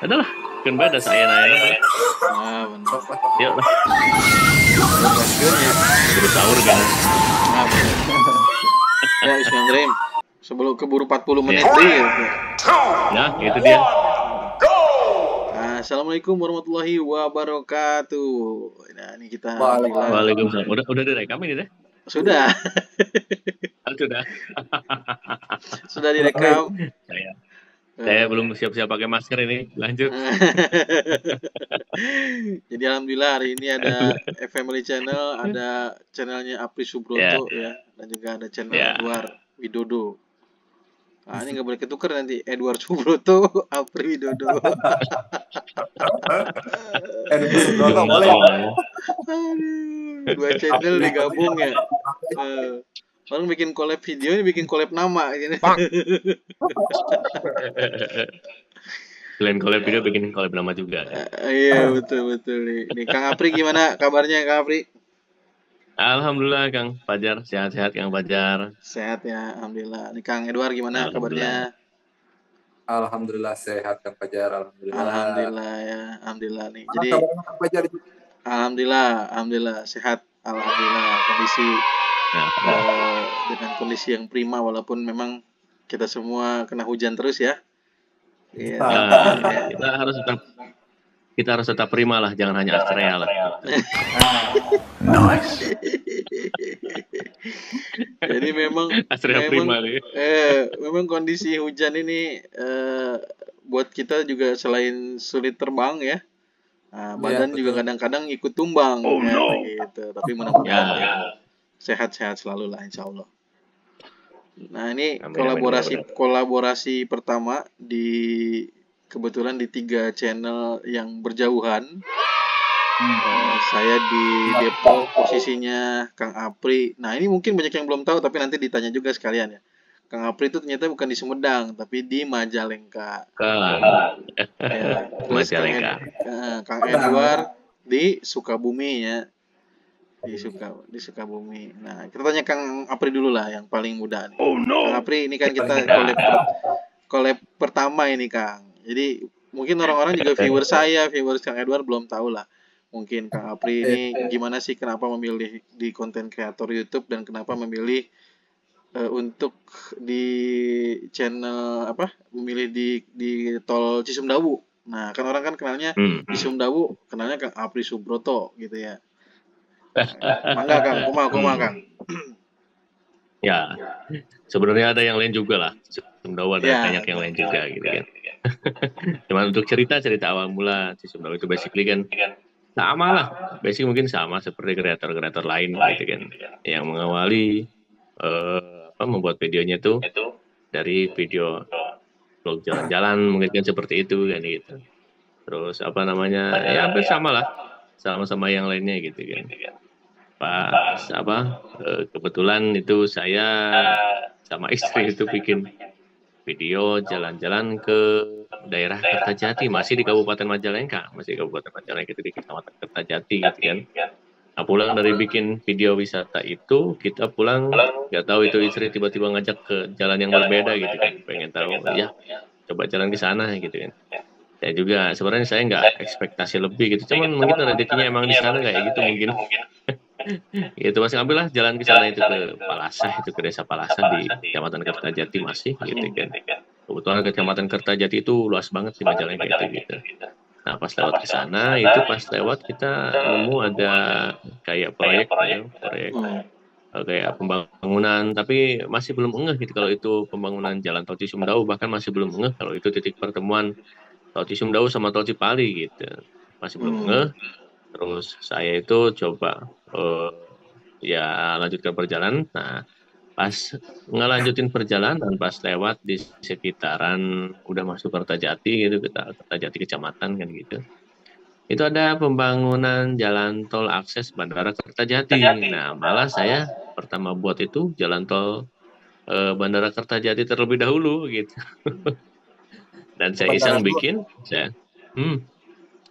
Adalah, kan beda saya nanya lah. Ah, benar. Yuk lah, Gaskeun ya. terus sahur kan. Nah, benar. Ya, Bismillahirrahmanirrahim. Sebelum keburu 40 menit Ya. deui ya. Ya, itu dia. Assalamualaikum warahmatullahi wabarakatuh. Nah, ini kita alhamdulillah. Waalaikumsalam. Udah direkam ini deh. Sudah. Sudah. Sudah direkam. Saya belum siap-siap pakai masker ini. Lanjut. Jadi alhamdulillah hari ini ada Family Channel, ada channelnya Apri Subroto ya, dan juga ada channel Edward Widodo. Nah, ini nggak boleh ketukar nanti Edward Subroto, Apri Widodo. Edward Subroto boleh. Dua channel digabung ya. Orang bikin collab video, ini bikin collab nama gitu. Selain collab video, bikin collab nama juga. Iya, betul nih. Kang Apri gimana kabarnya, Kang Apri? Alhamdulillah Kang Fajar, sehat-sehat Kang Fajar. Sehat ya, alhamdulillah. Nih Kang Edward gimana kabarnya? Alhamdulillah sehat Kang Fajar, alhamdulillah. Alhamdulillah ya, alhamdulillah nih. Jadi Kang Fajar itu? alhamdulillah sehat, alhamdulillah kondisi dengan kondisi yang prima walaupun memang kita semua kena hujan terus ya. Iya. Kita harus tetap prima lah, jangan hanya Astrea lah. Nice. Jadi memang memang kondisi hujan ini buat kita juga selain sulit terbang ya, badan juga kadang-kadang ikut tumbang gitu. Tapi mudah-mudahan sehat-sehat selalu lah, insya Allah. Nah ini kolaborasi pertama kebetulan di 3 channel yang berjauhan. Saya di Depok, posisinya Kang Apri. Nah ini mungkin banyak yang belum tahu, tapi nanti ditanya juga sekalian ya. Kang Apri itu ternyata bukan di Sumedang, tapi di Majalengka. Majalengka. Kang Edward di Sukabumi ya. Di Sukabumi. Nah, kita tanya Kang Apri dulu lah, yang paling muda nih. Kang Apri, ini kan kita collab pertama ini, Kang. Jadi mungkin orang-orang juga viewers Kang Edward belum tahu lah. Mungkin Kang Apri ini gimana sih, kenapa memilih di konten kreator YouTube dan kenapa memilih untuk di channel memilih di Tol Cisumdawu. Nah, kan orang kan kenalnya di Sumdawu, kenalnya Kang Apri Subroto gitu ya. Mangga Kang, kumaha Kang. Ya, sebenarnya ada yang lain juga lah. Cisumdawu ada banyak yang lain juga gitu kan. Cuman untuk cerita awal mula Cisumdawu itu basically kan sama lah. Basic mungkin sama seperti kreator-kreator lain gitu kan. Yang mengawali membuat videonya tuh dari video vlog jalan-jalan mungkin kan seperti itu kan gitu. Terus ya hampir sama lah. Sama-sama yang lainnya gitu kan. Kebetulan itu saya sama istri itu bikin video jalan-jalan ke daerah Kertajati, masih di Kabupaten Majalengka, itu di Kecamatan Kertajati gitu kan. Nah, pulang dari bikin video wisata itu, kita pulang nggak tahu itu istri tiba-tiba ngajak ke jalan yang berbeda gitu kan, pengen tahu ya coba jalan ke sana gitu kan. Saya juga sebenarnya saya nggak ekspektasi lebih gitu, cuman mungkin rezekinya emang di sana kayak gitu mungkin. Itu masih ambillah jalan ke sana itu ke Palasah, itu ke desa Palasah di Kecamatan Kertajati masih gitu kan. Kebetulan Kecamatan Kertajati itu luas banget di Majalengka gitu. Nah pas lewat ke sana itu kita nemu ada kayak proyek kayak pembangunan, tapi masih belum ngeh gitu kalau itu pembangunan jalan Tol Cisumdawu, bahkan masih belum ngeh kalau itu titik pertemuan Tol Cisumdawu sama Tol Cipali gitu, masih belum ngeh. Terus saya itu coba lanjutkan perjalanan. Nah pas ngelanjutin perjalanan, pas lewat di sekitaran udah masuk Kertajati gitu, Kertajati Kecamatan kan gitu, itu ada pembangunan jalan tol akses Bandara Kertajati. Nah malah saya pertama buat itu jalan tol Bandara Kertajati terlebih dahulu gitu. Dan saya iseng bikin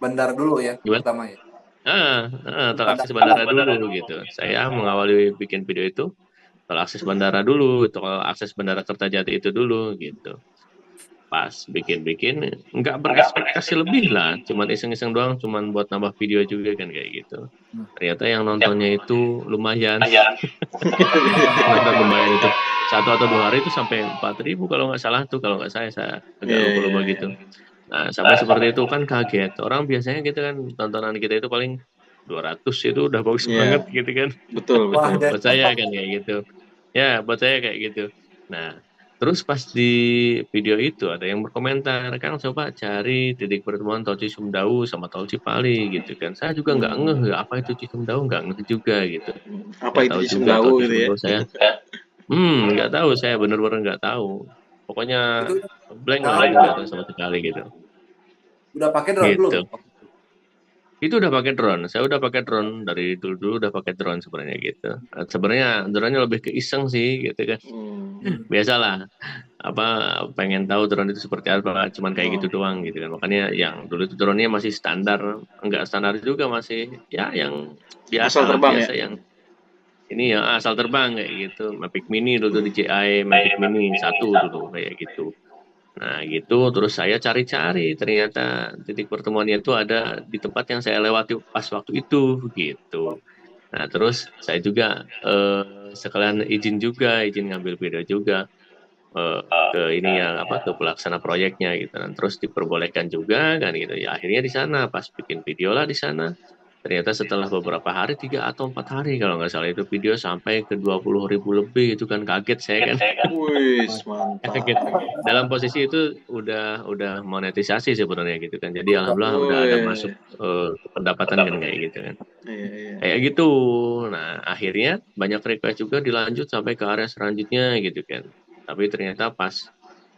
bandara dulu ya pertama ya. Tol akses bandara dulu gitu. Saya mengawali bikin video itu tol akses bandara dulu, tol akses Bandara Kertajati itu dulu gitu. pas bikin-bikin nggak berekspektasi lebih lah, cuman iseng-iseng doang, cuman buat nambah video juga kan kayak gitu. Ternyata yang nontonnya itu lumayan. Nonton lumayan itu 1 atau 2 hari itu sampai 4.000 kalau nggak salah tuh, kalau nggak saya agak lupa-lupa gitu. Nah sampai seperti itu kan kaget. Orang biasanya gitu kan, tontonan kita itu paling 200 itu udah bagus banget gitu kan. Betul. Buat saya kan kayak gitu. Ya, buat saya kayak gitu. Nah, terus pas di video itu ada yang berkomentar, Kang coba cari titik pertemuan tol Cisumdawu sama tol Cipali gitu kan. Saya juga nggak ngeh apa itu Cisumdawu, nggak ngeh juga gitu. Apa Nggak itu tahu juga Cisumdawu tol gitu ya? Cisumdawu saya. Nggak tahu, saya bener-bener nggak tahu. Pokoknya Itu blank lah gitu, nggak tahu sama sekali gitu. udah pakai drone belum? Gitu. Itu udah pakai drone. Saya udah pakai drone dari dulu udah pakai drone sebenarnya gitu. Sebenarnya drone-nya lebih ke iseng sih gitu kan. Biasalah apa pengen tahu drone itu seperti apa, cuman kayak gitu doang gitu kan. Makanya yang dulu itu drone-nya masih standar, enggak standar juga, masih ya yang biasa Asal terbang biasa ya? yang ini ya asal terbang kayak gitu. Mavic Mini dulu, DJI Mavic Mini 1 dulu kayak gitu. Nah gitu, terus saya cari-cari, ternyata titik pertemuannya itu ada di tempat yang saya lewati pas waktu itu gitu. Nah terus saya juga sekalian izin ngambil video juga ke ini yang apa, ke pelaksana proyeknya gitu kan. Terus diperbolehkan juga kan gitu ya. Akhirnya di sana pas bikin video lah di sana. Ternyata setelah beberapa hari, 3 atau 4 hari kalau nggak salah, itu video sampai ke 20.000 lebih. Itu kan kaget saya kan. Wih, mantap. Kaget. Dalam posisi itu udah monetisasi sebenarnya gitu kan. Jadi alhamdulillah udah ada masuk pendapatan kan kayak gitu kan. Kayak gitu. Nah akhirnya banyak request juga dilanjut sampai ke area selanjutnya gitu kan. Tapi ternyata pas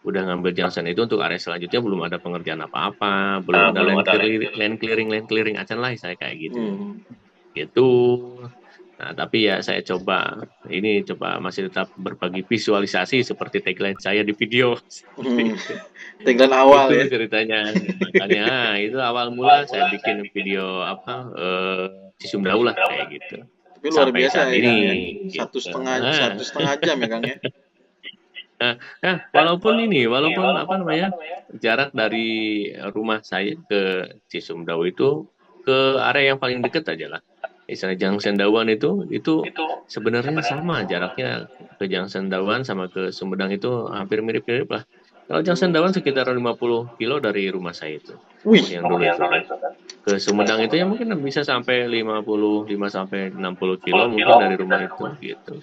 udah ngambil junction itu untuk area selanjutnya belum ada pengerjaan apa-apa, belum ada land clearing acan lah saya kayak gitu. Gitu. Nah, tapi ya saya coba masih tetap berbagi visualisasi seperti tagline saya di video. Tagline awal itu ya. Ceritanya. Makanya itu awal mula saya bikin video Cisumdawu lah kayak gitu. Tapi luar Sampai biasa saat ya, ini. Kang, ya. Gitu. 1,5 jam ya, Kang ya. Walaupun apa namanya, jarak dari rumah saya ke Cisumdawu itu ke area yang paling dekat aja lah. Misalnya Junction Dawan itu sebenarnya sama jaraknya ke Junction Dawan sama ke Sumedang itu hampir mirip-mirip lah. Kalau Junction Dawan sekitar 50 kilo dari rumah saya itu. Yang dulu itu. Ke Sumedang itu ya mungkin bisa sampai 55 sampai 60 kilo mungkin dari rumah itu gitu.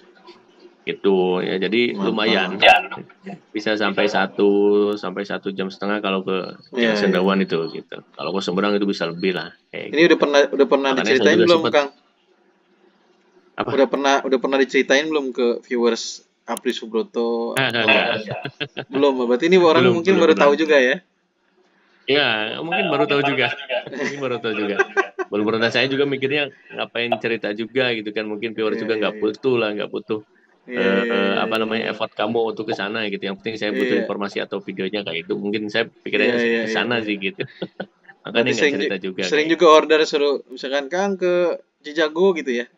Gitu ya, jadi lumayan bisa sampai 1 1,5 jam kalau ke Junction Dawan itu gitu. Kalau ke Sumedang itu bisa lebih lah. Ini udah pernah diceritain belum, Kang? Apa? Udah pernah diceritain belum ke viewers Apri Subroto? Belum, berarti ini orang mungkin baru tahu juga ya? Ya, mungkin baru tahu juga. Belum pernah, saya juga mikirnya ngapain cerita juga gitu kan, mungkin viewers juga nggak butuh apa namanya effort kamu untuk ke sana gitu. Yang penting saya butuh informasi atau videonya kayak itu. Mungkin saya pikirnya ke sana sih gitu. Makanya nggak cerita juga. Sering juga order suruh misalkan Kang ke Cijago gitu ya.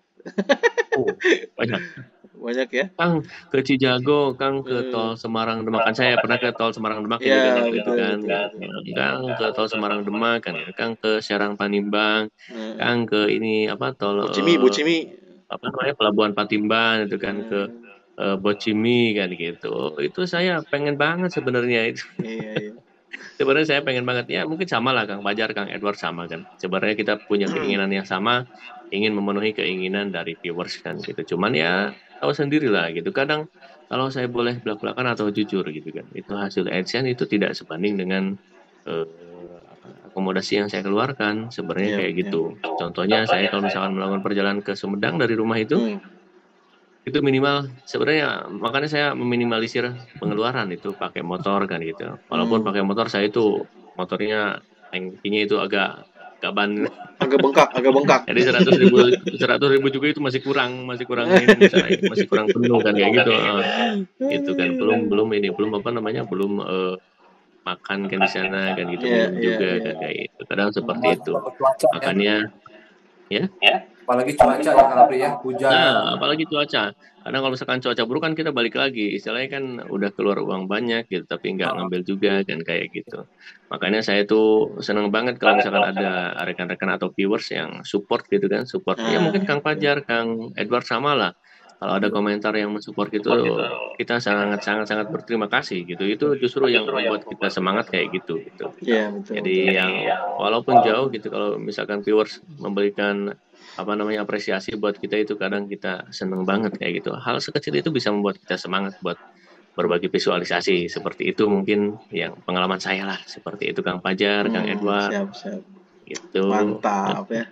Banyak ya. Kang ke Cijago, Kang ke tol Semarang Demak. Kan saya pernah ke tol Semarang Demak juga kan itu kan. Kang ke tol Semarang Demak kan. Kang ke Serang Panimbang. Kang ke ini apa tol Bocimi. Apa namanya, Pelabuhan Patimban itu kan, ke Bocimi kan gitu. Itu saya pengen banget sebenarnya itu. Sebenarnya saya pengen banget ya, mungkin sama lah Kang Fajar, Kang Edward sama kan. Sebenarnya kita punya keinginan yang sama, ingin memenuhi keinginan dari viewers kan gitu. Cuman ya tahu sendiri lah gitu. Kadang kalau saya boleh belak-belakan atau jujur gitu kan, itu hasil AdSense itu tidak sebanding dengan akomodasi yang saya keluarkan sebenarnya kayak gitu. Contohnya saya kalau misalkan melakukan perjalanan ke Sumedang dari rumah itu minimal sebenarnya, makanya saya meminimalisir pengeluaran itu pakai motor kan gitu. Walaupun pakai motor saya itu motornya tankinya itu agak agak bengkak. Jadi 100.000 juga itu masih kurang ini misalnya, masih kurang penuh kan kayak gitu. Gitu kan belum apa namanya, belum makan kan di sana kan gitu, belum juga kan kayak itu. Kadang seperti itu. Makanya Ya. Apalagi cuaca ya Kang Apri ya, hujan. Nah, apalagi cuaca. Karena kalau misalkan cuaca buruk kan kita balik lagi. Istilahnya kan udah keluar uang banyak gitu, tapi nggak ngambil juga kan kayak gitu. Makanya saya tuh seneng banget kalau misalkan ada rekan-rekan atau viewers yang support gitu kan, support. Ya mungkin Kang Itu. Fajar, Kang Edward sama lah. Kalau ada komentar yang mensupport itu, kita sangat berterima kasih gitu. Itu justru yang membuat kita semangat kayak gitu. Iya, betul, Jadi betul. yang walaupun jauh gitu, kalau misalkan viewers memberikan apresiasi buat kita, itu kadang kita seneng banget kayak gitu. Hal sekecil itu bisa membuat kita semangat buat berbagi visualisasi seperti itu, mungkin yang pengalaman saya lah seperti itu, Kang Fajar, Kang Edward Siap, siap. gitu. Mantap ya.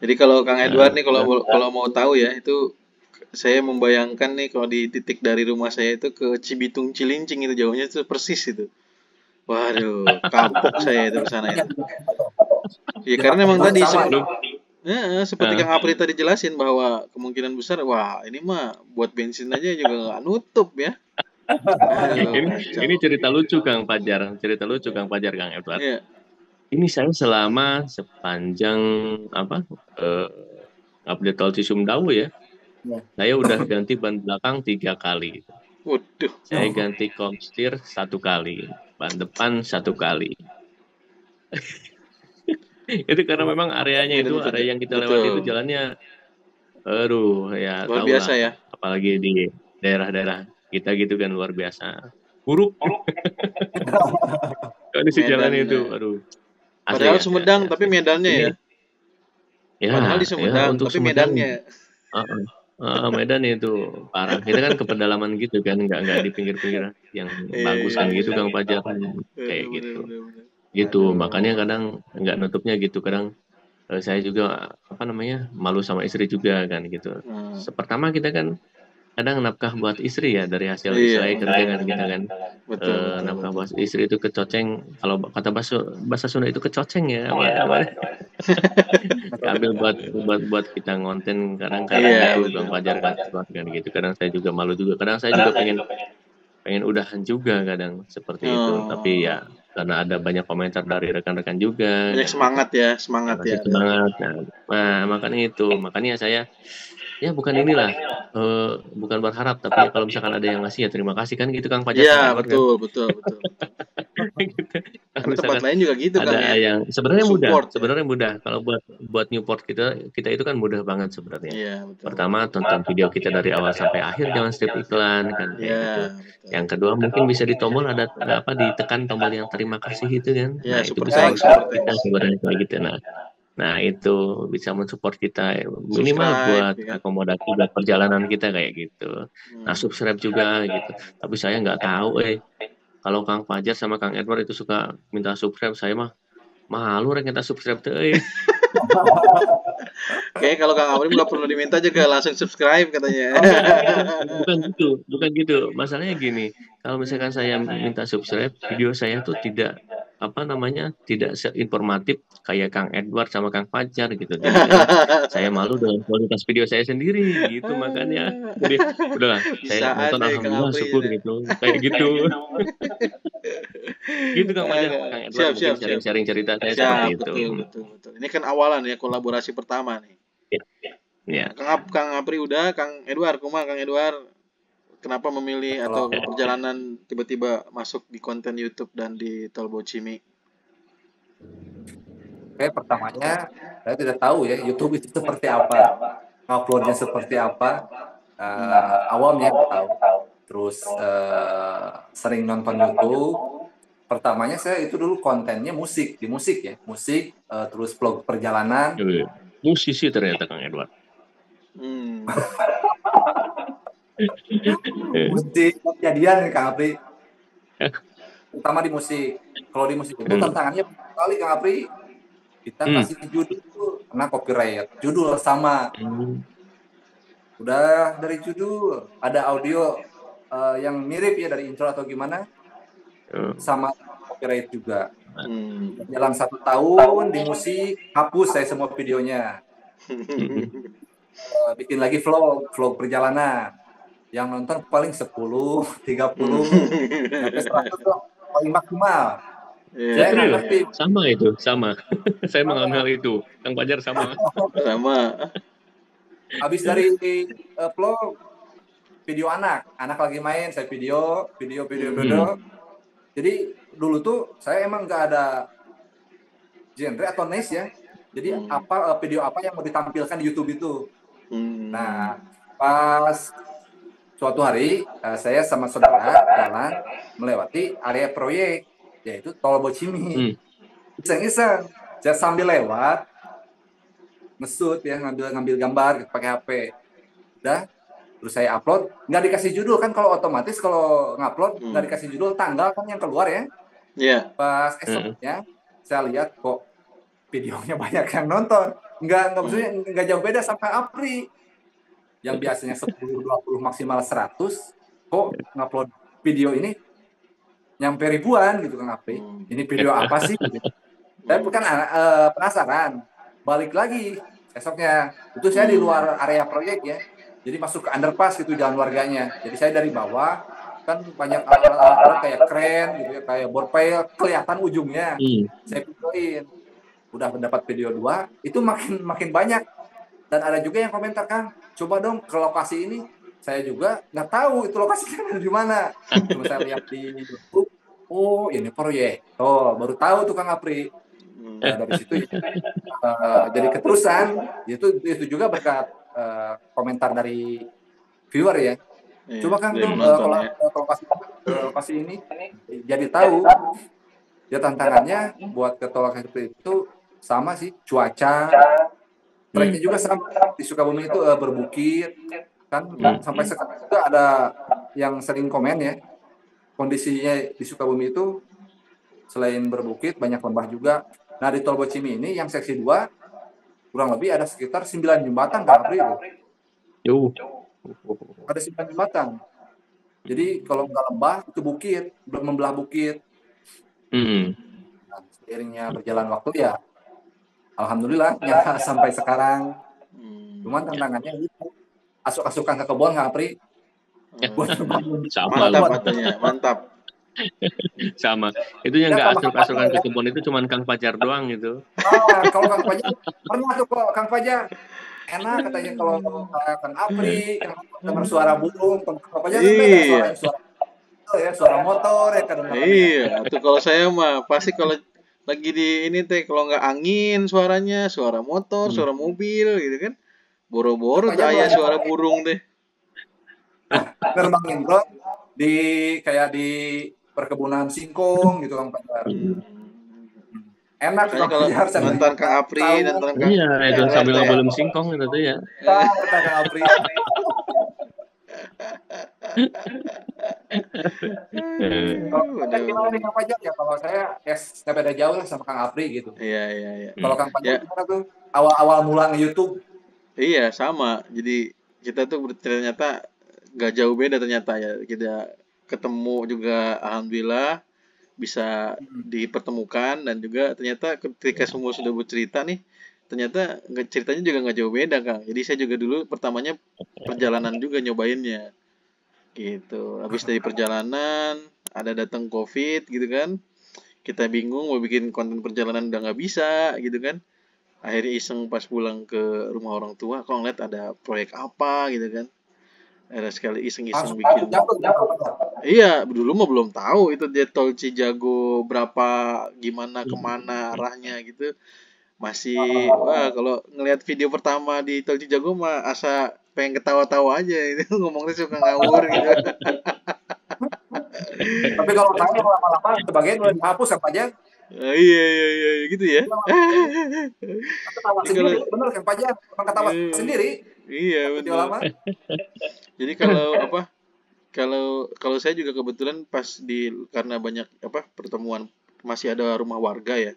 Jadi kalau Kang Edward nih kalau mau tahu ya, itu saya membayangkan nih kalau di titik dari rumah saya itu ke Cibitung Cilincing, itu jauhnya itu persis itu. Waduh, kapok saya itu ke sana itu. Ya karena memang tadi Sama. seperti Kang Apri tadi jelasin bahwa kemungkinan besar, wah ini mah buat bensin aja juga nggak nutup ya. Aduh, ini cerita lucu Kang Fajar, Kang Edward. Iya. Ini saya selama sepanjang update tol Cisumdawu ya, saya udah ganti ban belakang 3 kali. Waduh. Saya ganti komstir 1 kali, ban depan 1 kali. Itu karena memang areanya itu, area yang kita lewati itu jalannya, aduh ya luar tahu biasa lah, ya. apalagi di daerah-daerah kita gitu kan luar biasa. Buruk kondisi jalan itu, aduh. Asli Padahal ya, Sumedang, tapi asli. medannya ya. Ya, Padahal di Sumedang, untuk tapi Sumedang, medannya. Medan itu parah. Kita kan ke pedalaman gitu kan, nggak di pinggir-pinggir yang bagus kan gitu, Kang Fajar, kayak gitu. Gitu, makanya kadang nggak nutupnya gitu. Kadang saya juga malu sama istri juga kan gitu. Pertama kita kan kadang nafkah buat istri ya, dari hasil istilahnya kerja kan kita kan. Nafkah buat istri itu kecoceng, kalau kata bahasa Sunda itu kecoceng ya, gimana? Ambil buat kita ngonten, kadang gitu Bang Fajar kan gitu. Kadang saya juga malu juga, kadang saya juga pengen udahan juga kadang seperti itu, tapi ya karena ada banyak komentar dari rekan-rekan juga Banyak kan, semangat ya, kasih semangat. Nah, makanya saya ya bukan bukan berharap, tapi ya kalau misalkan ada yang ngasih ya terima kasih kan gitu, Kang Fajar, Kang Iya, Edward kan. betul. Gitu. Kalau Karena tempat misalkan lain juga gitu Kang ada ya. yang sebenarnya Support mudah kalau buat Newport kita itu kan mudah banget sebenarnya. Iya, betul. Pertama, tonton video kita dari awal sampai akhir, jangan skip iklan kan kayak gitu. Yang kedua, mungkin bisa ditombol, ditekan tombol yang terima kasih itu kan. Nah, itu bisa mensupport kita sebenarnya kayak gitu. Nah, itu bisa mensupport kita minimal buat akomodasi buat perjalanan kita kayak gitu. Nah, subscribe juga gitu. Tapi saya nggak tahu kalau Kang Fajar sama Kang Edward itu suka minta subscribe, saya mah malu rek kita subscribe tuh. Kayaknya kalau Kang Apri nggak perlu diminta juga, langsung subscribe katanya. Bukan gitu. Masalahnya gini, kalau misalkan saya minta subscribe, video saya tuh tidak tidak seinformatif kayak Kang Edward sama Kang Fajar gitu. Jadi saya malu dengan kualitas video saya sendiri gitu, makanya jadi udahlah, saya nonton alhamdulillah syukur gitu, kayak gitu. Gitu Kang Fajar, Kang Edward mungkin sharing cerita saya seperti itu. Betul. Ini kan awalan ya, kolaborasi pertama nih. Ya. Kang Apri udah, Kang Edward, Kang Edward kenapa memilih atau perjalanan tiba-tiba masuk di konten YouTube dan di Tol Bocimi? Oke, pertamanya saya tidak tahu ya YouTube itu seperti apa, uploadnya seperti apa. Awam ya tahu. Terus sering nonton YouTube. Pertamanya saya itu dulu kontennya musik ya, terus vlog perjalanan. Musisi ternyata Kang Edward. Musik kejadian nih Kang Apri. Utama di musik. Kalau di musik itu tantangannya kali Kang Apri, kita kasih judul kena copyright. Judul sama. Udah dari judul ada audio yang mirip ya dari intro atau gimana, sama copyright juga. Dalam 1 tahun di musik, hapus saya semua videonya. Bikin lagi vlog perjalanan. Yang nonton paling 10, 30, sampai 100 paling maksimal. Iya, Saya nggak iya, ngerti. iya. Sama itu, sama. Saya mengalami hal itu. Kang Fajar sama. Sama. Habis dari upload video anak lagi main, saya video. Hmm. Jadi dulu tuh saya emang nggak ada genre atau niche ya. Jadi Hmm. apa video apa yang mau ditampilkan di YouTube itu. Hmm. Nah, pas suatu hari saya sama saudara jalan melewati area proyek yaitu Tol Bocimi. Hmm. Iseng-iseng, saya sambil lewat ngesut ya ngambil gambar gitu, pakai HP. Udah, terus saya upload, nggak dikasih judul kan kalau otomatis kalau ngupload nggak Hmm. dikasih judul tanggal kan yang keluar ya. Iya. Pas Heeh. esoknya saya lihat kok videonya banyak yang nonton. Nggak maksudnya nggak jauh beda sama Apri yang biasanya 10, 20 maksimal 100 kok ngupload video ini nyampe ribuan gitu kan Apri. Ini video apa sih? Gitu. Saya bukan penasaran. Balik lagi esoknya. Itu saya di luar area proyek ya. Jadi masuk ke underpass gitu jalan warganya. Jadi saya dari bawah kan banyak alat-alat kayak kren gitu ya, kayak borpel kelihatan ujungnya. Hmm. Saya videoin. Udah mendapat video 2, itu makin makin banyak. Dan ada juga yang komentar, Kang, coba dong ke lokasi ini. Saya juga nggak tahu itu lokasinya ada di mana. Cuma saya lihat di YouTube. Oh, ini proyek. Oh, baru tahu tuh Kang Apri. Nah, dari situ jadi keterusan. Itu juga berkat komentar dari viewer ya. Coba Kang Dari dong penonton kalau ya. lokasi ini jadi tahu. Ya tantangannya buat ke lokasi itu sama sih cuaca. Treknya juga sama di Sukabumi itu berbukit kan sampai sekarang juga ada yang sering komen ya kondisinya di Sukabumi itu selain berbukit banyak lembah juga. Nah di Tol Bocimi ini yang seksi 2 kurang lebih ada sekitar 9 jembatan Kang Apri itu. Yo. Ada 9 jembatan. Jadi kalau nggak lembah itu bukit, membelah bukit. Hmm. Nah, seiringnya berjalan waktu ya alhamdulillah ya sampai sekarang. Cuman tantangannya itu asuk-asukan ke kebun Kang Apri buat bangun. Sama Mantap loh. katanya, mantap. Sama. Itu yang Ya, nggak sama Kang Fajar asuk-asukan ke ya. kebun itu cuman Kang Fajar doang gitu. Kalau Kang Fajar pernah tuh kok Kang Fajar enak katanya kalau Kang Apri, Kang dengar suara burung, Kang Fajar kan beda suaranya Iya. suara motor ya kedengarannya. Iya, tuh kalau saya mah pasti kalau lagi di ini teh kalau nggak angin suaranya, suara motor, Hmm. suara mobil gitu kan. Kang Boro-boro tuh Fajar ayah belajar suara burung deh. nerbangin drone di kayak di perkebunan singkong gitu Kang Fajar. Enak tuh Makanya Kang kalau Fajar sambil nonton Kang Apri, tahu nonton Kang Iya, itu sambil RT. ngebelem singkong itu tuh ya. Kang Apri. Kalau Kang Fajar gimana nih Aduh. Kang Fajar ya kalau saya nggak beda jauh lah sama Kang Apri gitu. Iya, iya, iya. Kalau Kang Fajar Ya, gimana tuh awal-awal mula nge-YouTube? iya sama. Jadi kita tuh ternyata nggak jauh beda ternyata ya. Kita ketemu juga alhamdulillah bisa dipertemukan dan juga ternyata ketika semua sudah bercerita nih ternyata ceritanya juga nggak jauh beda Kang. Jadi saya juga dulu pertamanya perjalanan juga nyobainnya gitu. Habis dari perjalanan ada datang COVID gitu kan. Kita bingung mau bikin konten perjalanan udah nggak bisa gitu kan. Akhirnya iseng pas pulang ke rumah orang tua kok ngeliat ada proyek apa gitu kan. Ada sekali iseng-iseng Langsung bikin. jatuh ya Kang Fajar. Iya, dulu mah belum tahu itu dia tol Cijago berapa, gimana, kemana arahnya gitu. Masih, wah kalau ngelihat video pertama di tol Cijago mah asa pengen ketawa-tawa aja itu ngomongnya suka ngawur gitu. Tapi kalau saya lama-lama sebagian udah dihapus Kang Fajar. Iya, iya, iya, gitu ya. Ketawa Jadi kalau, sendiri, bener Kang Fajar. Emang ketawa sendiri iya video betul. lama. Jadi kalau apa? Kalau kalau saya juga kebetulan pas karena banyak apa pertemuan masih ada rumah warga ya.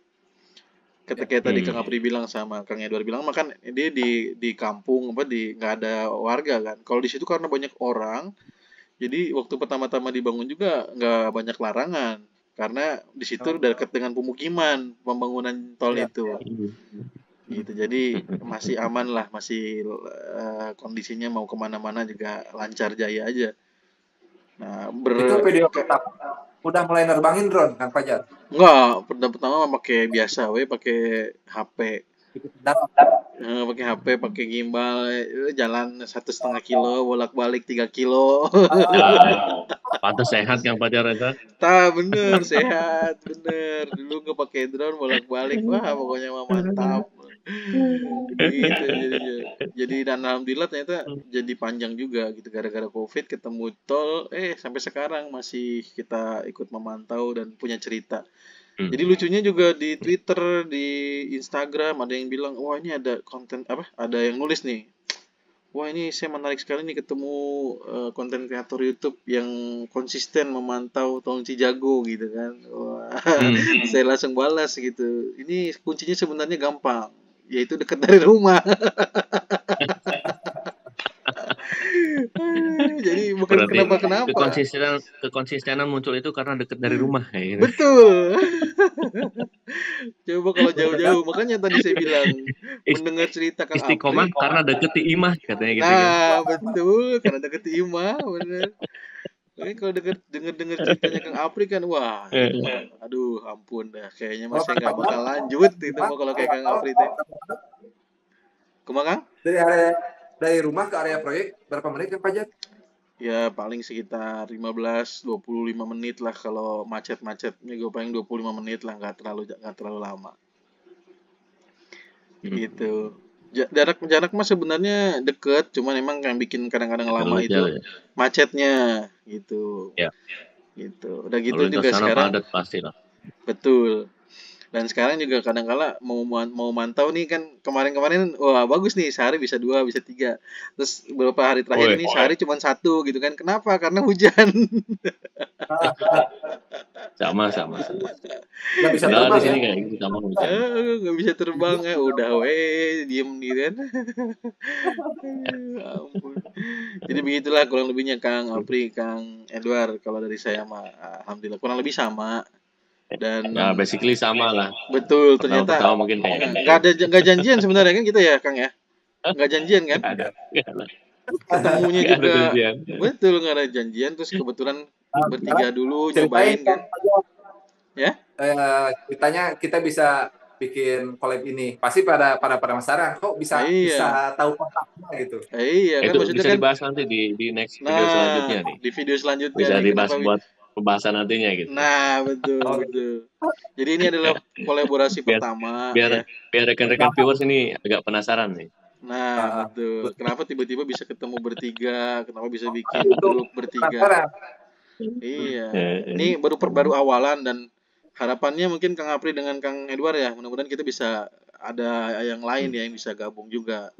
Ketika tadi Kang Apri bilang sama Kang Edward bilang makan dia di kampung apa di nggak ada warga kan. Kalau di situ karena banyak orang, jadi waktu pertama-tama dibangun juga nggak banyak larangan karena di situ dekat dengan pemukiman pembangunan tol Ya. itu. Gitu. Jadi masih aman lah, masih kondisinya mau kemana-mana juga lancar jaya aja. Nah, Itu video pertama. udah mulai nerbangin drone Kang Fajar? Enggak, pertama pakai biasa pakai HP. Darat. Pakai HP, pakai gimbal, jalan 1,5 kilo, bolak-balik 3 kilo. Nah, pantas sehat yang Fajar itu. Bener, sehat, bener. Dulu nggak pakai drone, bolak-balik, wah pokoknya mah mantap. Gitu jadinya. Jadi dan alhamdulillah ternyata jadi panjang juga gitu gara-gara COVID ketemu tol, sampai sekarang masih kita ikut memantau dan punya cerita. Jadi lucunya juga di Twitter, di Instagram ada yang bilang, wah ini ada konten apa? Ada yang nulis nih. Wah ini saya menarik sekali nih ketemu konten kreator YouTube yang konsisten memantau Tol Cijago gitu kan. Wah, saya langsung balas gitu. Ini kuncinya sebenarnya gampang, yaitu dekat dari rumah. Jadi bukan Berarti kenapa-kenapa. kekonsistenan muncul itu karena dekat dari rumah kayak gitu. Betul. Coba kalau jauh-jauh, makanya tadi saya bilang mendengar cerita Kang Istiqomah Apri. karena deket di imah katanya gitu kan. Nah, betul, karena deket Imah, bener. Tapi kalau denger ceritanya Kang Apri kan, wah, itu mah, aduh, ampun dah, kayaknya mas saya nggak bakal lanjut itu mah kalau kayak Kang Apri teh. Kumaha Kang? Dari rumah ke area proyek berapa menit Kang Fajar? Ya paling sekitar 15-25 menit lah kalau macet-macetnya gue paling 25 menit lah, nggak terlalu lama. Gitu. Jarak mah sebenarnya deket, cuman emang yang bikin kadang-kadang lama itu macetnya gitu. Ya. Gitu. Udah gitu Lalu juga sekarang padat pasti lah. betul. Dan sekarang juga kadang-kala mau mantau nih kan kemarin-kemarin wah bagus nih sehari bisa 2 bisa 3. Terus beberapa hari terakhir ini sehari cuma 1 gitu kan. Kenapa? Karena hujan. Sama. Nggak bisa Nah, terbang di sini ya? kayak gitu sama hujan. Nggak bisa terbang ya udah diem nih kan. Ampun. Jadi begitulah kurang lebihnya Kang Apri, Kang Edward kalau dari saya mah alhamdulillah kurang lebih sama. Dan Ya basically sama lah. betul ternyata Pertama mungkin kayak nggak janjian sebenarnya kan kita ya Kang ya nggak janjian kan ketemunya Nggak ada juga janjian. betul nggak ada janjian terus kebetulan bertiga dulu nyobain kan ya ceritanya kita bisa bikin collab ini pasti pada penasaran kok bisa tahu kontaknya gitu. Iya kan Itu maksudnya bisa kan dibahas nanti di next video selanjutnya nih. Di video selanjutnya bisa nih, dibahas buat pembahasan nantinya gitu. Nah betul. Jadi ini adalah kolaborasi pertama. Biar rekan-rekan viewers ini agak penasaran nih. Nah betul. Kenapa tiba-tiba bisa ketemu bertiga? Kenapa bisa bikin grup bertiga? Iya. Ini baru awalan dan harapannya mungkin Kang Apri dengan Kang Edward ya. Mudah-mudahan kita bisa ada yang lain ya yang bisa gabung juga.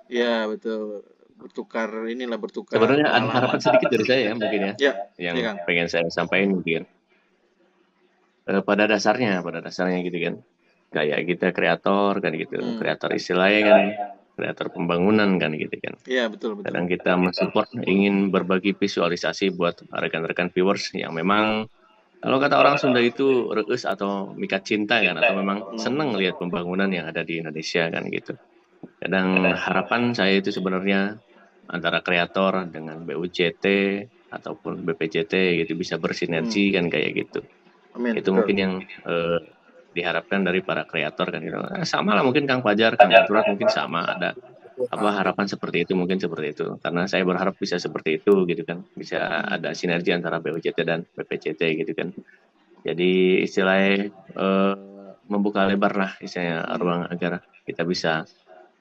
Ya betul. Bertukar sebenarnya ada harapan sedikit dari saya ya mungkin ya. Yang pengen saya sampaikan mungkin. Pada dasarnya gitu kan. Kayak kita kreator kan gitu. Kreator istilahnya kan. Kreator pembangunan kan gitu kan. Iya betul. Kadang kita mensupport ingin berbagi visualisasi buat rekan-rekan viewers yang memang kalau kata orang Sunda itu reus atau mikat cinta kan atau memang senang lihat pembangunan yang ada di Indonesia kan gitu. Kadang harapan saya itu sebenarnya antara kreator dengan BUJT ataupun BPJT gitu bisa bersinergi kan kayak gitu. Amin, itu mungkin yang diharapkan dari para kreator kan gitu. Sama lah mungkin Kang Fajar, Kang Edward mungkin sama ada harapan seperti itu mungkin seperti itu karena saya berharap bisa seperti itu gitu kan bisa ada sinergi antara BUJT dan BPJT gitu kan jadi istilahnya membuka lebar lah istilahnya ruang agar kita bisa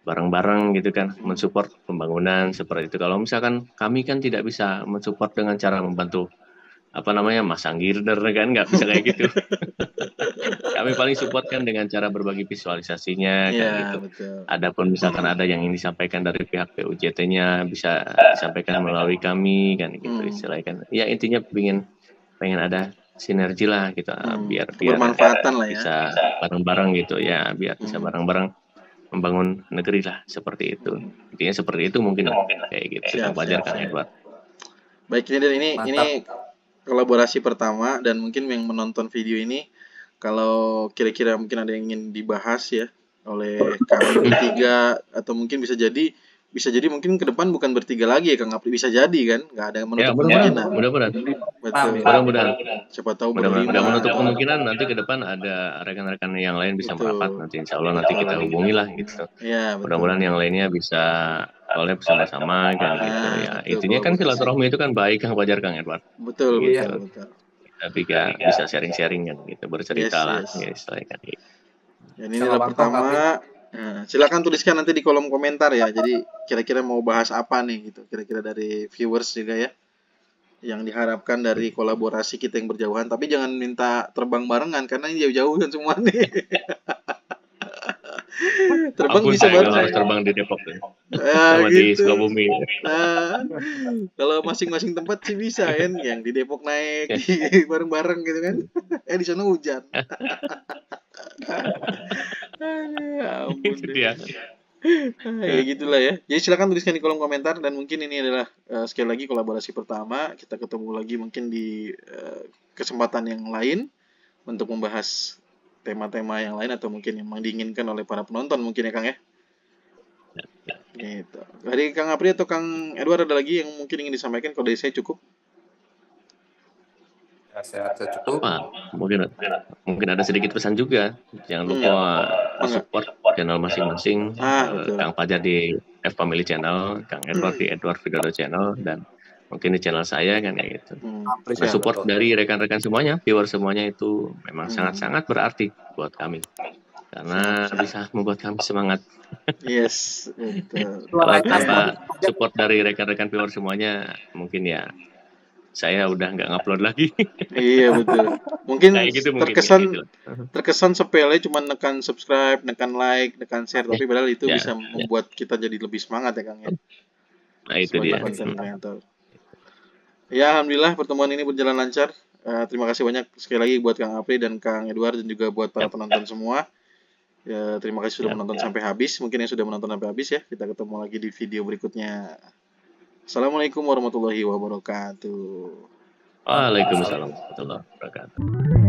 bareng-bareng gitu kan mensupport pembangunan seperti itu kalau misalkan kami kan tidak bisa mensupport dengan cara membantu masang girder kan nggak bisa kayak gitu kami paling support kan dengan cara berbagi visualisasinya kan gitu. Betul. Adapun misalkan ada yang ingin disampaikan dari pihak PUJT-nya bisa disampaikan melalui kami kan gitu istilahnya kan. Ya intinya pengen ada sinergi lah gitu biar bermanfaatan lah ya. Bisa bareng-bareng gitu ya biar bisa bareng-bareng membangun negeri lah seperti itu. Intinya seperti itu mungkin lah kayak gitu. Kang Fajar, Kang Edward. Baik ini kolaborasi pertama dan mungkin yang menonton video ini kalau kira-kira mungkin ada yang ingin dibahas ya oleh kami bertiga atau mungkin bisa jadi bisa jadi mungkin ke depan bukan bertiga lagi ya Kang Apri, bisa jadi kan, nggak ada Ya, menutup mudah-mudahan, kemungkinan. mudah-mudahan, Betul. mudah-mudahan, Siapa tahu mudah-mudahan, berlima. menutup kemungkinan nanti ke depan ada rekan-rekan yang lain bisa merapat. Betul. Nanti insya Allah nanti kita hubungi lah gitu. Ya, betul. Mudah-mudahan yang lainnya bisa collab sama-sama kan gitu ya. Betul, Intinya kan kolaborasi. silaturahmi itu kan baik Kang Fajar, Kang Edward. Betul, Gitu. betul, betul. Kita bisa sharing-sharing kan gitu, bercerita lah Yes. istilahnya kan. Ya, ini adalah pertama. Nah, silakan tuliskan nanti di kolom komentar ya. Jadi kira-kira mau bahas apa nih gitu. Kira-kira dari viewers juga ya. Yang diharapkan dari kolaborasi kita yang berjauhan. Tapi jangan minta terbang barengan karena ini jauh-jauh kan semua nih. Terbang Ampun, bisa saya bareng. harus terbang di Depok ya. gitu. Sama di Sukabumi. Nah, kalau masing-masing tempat sih bisa kan. Yang di Depok naik bareng-bareng gitu kan. Di sana hujan. Ampun Itu deh. dia. Ya gitulah ya. Jadi silakan tuliskan di kolom komentar dan mungkin ini adalah sekali lagi kolaborasi pertama. Kita ketemu lagi mungkin di kesempatan yang lain untuk membahas tema-tema yang lain atau mungkin yang diinginkan oleh para penonton mungkin ya Kang ya. Gitu. Dari Kang Apri atau Kang Edward ada lagi yang mungkin ingin disampaikan? Kalau dari saya cukup. Saya cukup. Mungkin ada sedikit pesan juga. Jangan lupa support channel masing-masing. Kang Fajar di F Family Channel, Kang Edward di Edward Widodo Channel, dan mungkin di channel saya kan ya gitu. Nah, support dari rekan-rekan semuanya, viewer semuanya itu memang sangat-sangat berarti buat kami. Karena bisa membuat kami semangat. Yes, betul. Kalau tanpa support dari rekan-rekan viewer semuanya, mungkin ya saya udah nggak ngupload lagi. Iya betul. Mungkin gitu, terkesan sepele, cuma nekan subscribe, nekan like, nekan share, tapi padahal itu bisa membuat kita jadi lebih semangat ya Kang ya. Nah itu dia. Konten kreator. Ya alhamdulillah pertemuan ini berjalan lancar. Terima kasih banyak sekali lagi buat Kang Apri dan Kang Edward dan juga buat para penonton semua. Ya, terima kasih sudah menonton sampai habis. Mungkin yang sudah menonton sampai habis ya. Kita ketemu lagi di video berikutnya. Assalamualaikum warahmatullahi wabarakatuh. Waalaikumsalam warahmatullahi wabarakatuh.